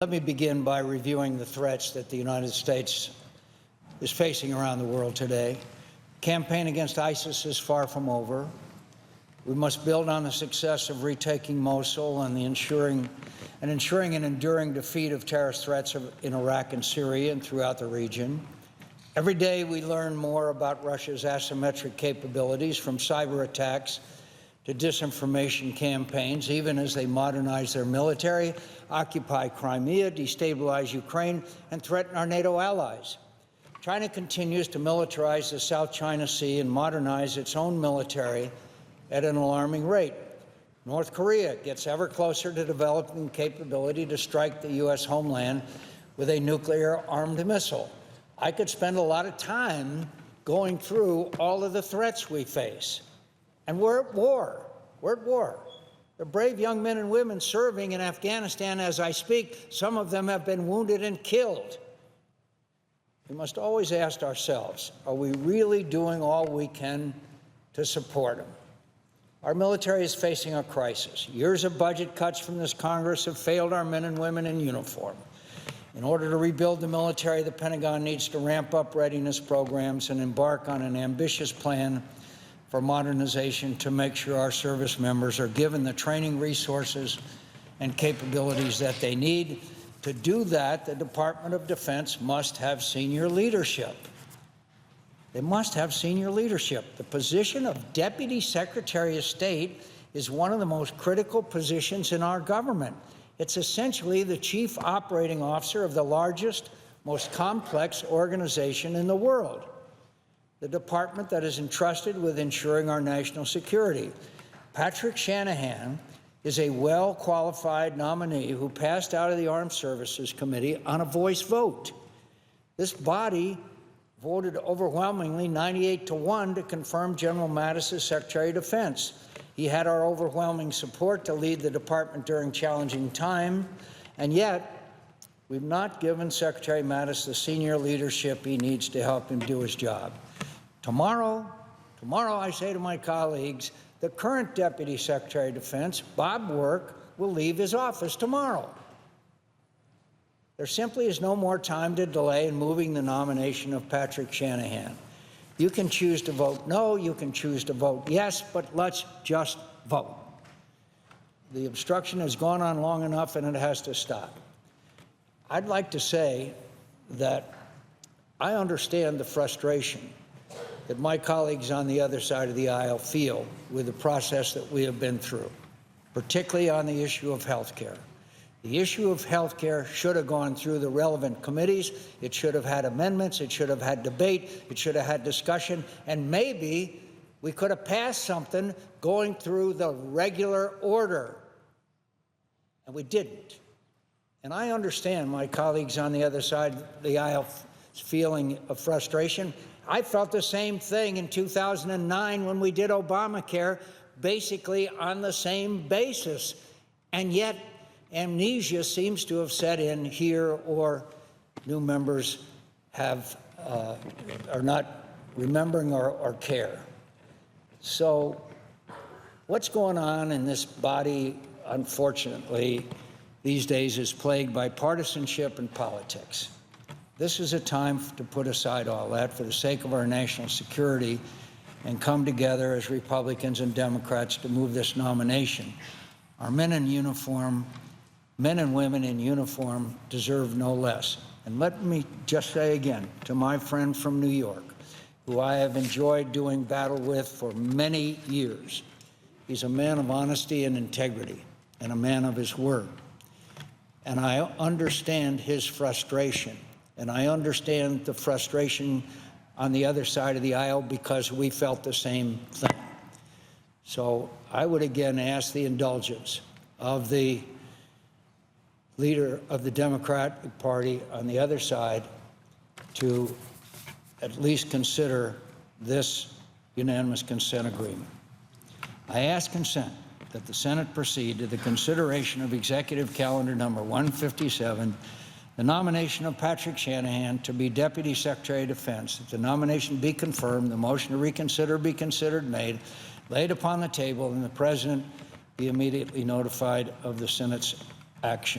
Let me begin by reviewing the threats that the United States is facing around the world today. The campaign against ISIS is far from over. We must build on the success of retaking Mosul and ensuring an enduring defeat of terrorist threats in Iraq and Syria and throughout the region. Every day we learn more about Russia's asymmetric capabilities, from cyber attacks to disinformation campaigns, even as they modernize their military, occupy Crimea, destabilize Ukraine, and threaten our NATO allies. China continues to militarize the South China Sea and modernize its own military at an alarming rate. North Korea gets ever closer to developing the capability to strike the U.S. homeland with a nuclear-armed missile. I could spend a lot of time going through all of the threats we face. And we're at war. We're at war. The brave young men and women serving in Afghanistan as I speak, some of them have been wounded and killed. We must always ask ourselves, are we really doing all we can to support them? Our military is facing a crisis. Years of budget cuts from this Congress have failed our men and women in uniform. In order to rebuild the military, the Pentagon needs to ramp up readiness programs and embark on an ambitious plan for modernization to make sure our service members are given the training, resources, and capabilities that they need. To do that, the Department of Defense must have senior leadership. They must have senior leadership. The position of Deputy Secretary of State is one of the most critical positions in our government. It's essentially the chief operating officer of the largest, most complex organization in the world, the department that is entrusted with ensuring our national security. Patrick Shanahan is a well-qualified nominee who passed out of the Armed Services Committee on a voice vote. This body voted overwhelmingly 98-1 to confirm General Mattis as Secretary of Defense. He had our overwhelming support to lead the department during challenging time, and yet we've not given Secretary Mattis the senior leadership he needs to help him do his job. Tomorrow, I say to my colleagues, the current Deputy Secretary of Defense, Bob Work, will leave his office tomorrow. There simply is no more time to delay in moving the nomination of Patrick Shanahan. You can choose to vote no, you can choose to vote yes, but let's just vote. The obstruction has gone on long enough, and it has to stop. I'd like to say that I understand the frustration that my colleagues on the other side of the aisle feel with the process that we have been through, particularly on the issue of health care. The issue of health care should have gone through the relevant committees. It should have had amendments. It should have had debate. It should have had discussion. And maybe we could have passed something going through the regular order. And we didn't. And I understand my colleagues on the other side of the aisle feeling of frustration. I felt the same thing in 2009 when we did Obamacare, basically on the same basis. And yet, amnesia seems to have set in here, or new members are not remembering or care. So what's going on in this body, unfortunately, these days is plagued by partisanship and politics. This is a time to put aside all that for the sake of our national security and come together as Republicans and Democrats to move this nomination. Our men in uniform, men and women in uniform, deserve no less. And let me just say again to my friend from New York, who I have enjoyed doing battle with for many years, he's a man of honesty and integrity and a man of his word. And I understand his frustration. And I understand the frustration on the other side of the aisle because we felt the same thing. So I would again ask the indulgence of the leader of the Democratic Party on the other side to at least consider this unanimous consent agreement. I ask consent that the Senate proceed to the consideration of Executive Calendar Number 157, the nomination of Patrick Shanahan to be Deputy Secretary of Defense, that the nomination be confirmed, the motion to reconsider be considered made, laid upon the table, and the President be immediately notified of the Senate's action.